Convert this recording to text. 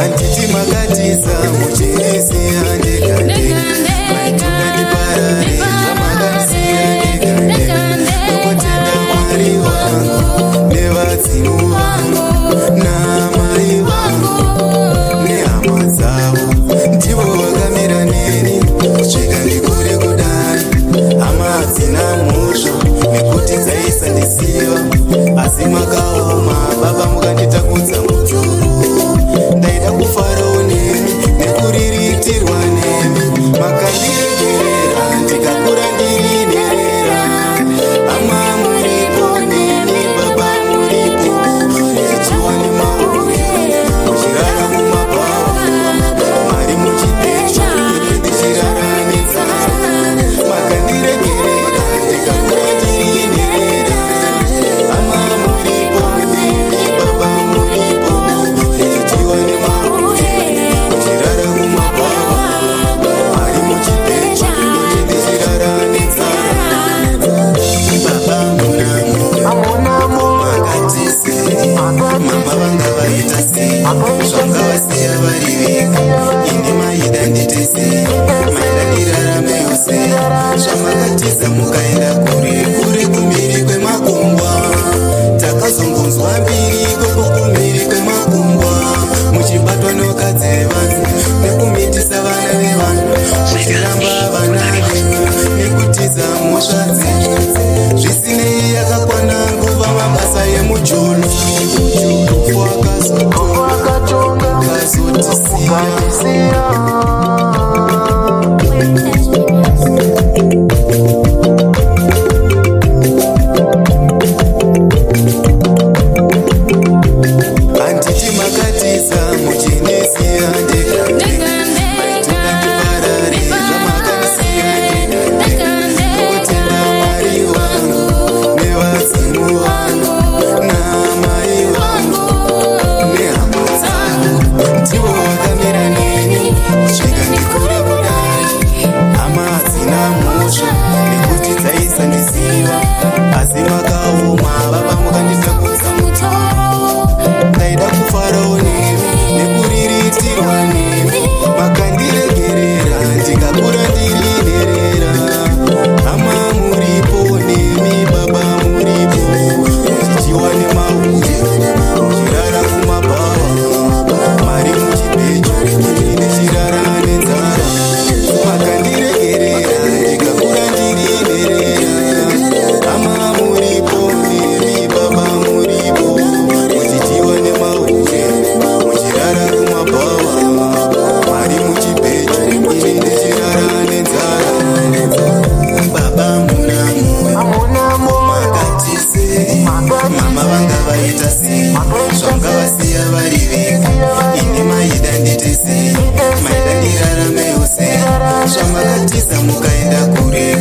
Antiti makatiza muchinesi andekande maitunda ndiparare zvamakasiya ndekande kwakotenda mwari wangu nevadzimu vangu namai vangu nehama dzavo ndivo vakamira neni kusvika ndikure kudai. Hama hadzina mhosva nekuti dzaisandisiva asi makaoma baba mukanditakudza mutoro. Ndaida kufarawo nemi nekuriritirwa nemi makandiregerera ndikakura ndiri nherera. Hama muripo nemi baba muripo tichiwane mauye muchirara kumabhawa mari muchipecha ndichirara nenzara makandiregerera ndikakura ndiri nherera. Hama muripo nemi baba muripo tichiwane mauye muchirara kumabhawa mari muchipecha ndichirara nenzara. Baba munamo makatise mama vanga vaita sei zvanga vasiya vari vega ini maida nditese maida ndiraramewo sei zvamakatiza mukaenda kure kure kumhiri kwemakungwa. Takazongonzwa mbiri ikoko kumhiri kwemakungwa muchibatwa nevakadzi vevanhu nekumitisa vana vevanhu muchiramba vana venyu nekutiza mhosva dzenyu zvisinei yakakwana nguva mabasa emujono wakazotisiya. Handiti makatiza muchinesiya ndekande maitunda ndiparare zvamakasiya ndekande kwakotenda mwari wangu nevadzimu vangu namai vangu nehama dzavo ndivo vakamira neni kusvika ndikure kudai. Hama hadzina mhosva nekuti dzaisandisiva asi makaoma baba mukanditakudza mutoro. Ndaida kufarawo nemi nekuriritirwa nemi makandiregerera ndikakura ndiri nherera. Hama muripo nemi baba muripo muchichiwane mauye muchirara kumabhawa mari muchipecho ndichirara nenzara makandiregerera ndikakura ndiri nherera. Hama muripo nemi baba muripo muchichiwane mauye muchirara kumabhawa mari muchipecho ndichirara nenzara. Baba munamo makatise mama vanga vaita sei zvanga vasiya vari vega ini maida nditese maida ndiraramewo sei zvamakatiza mukaenda kure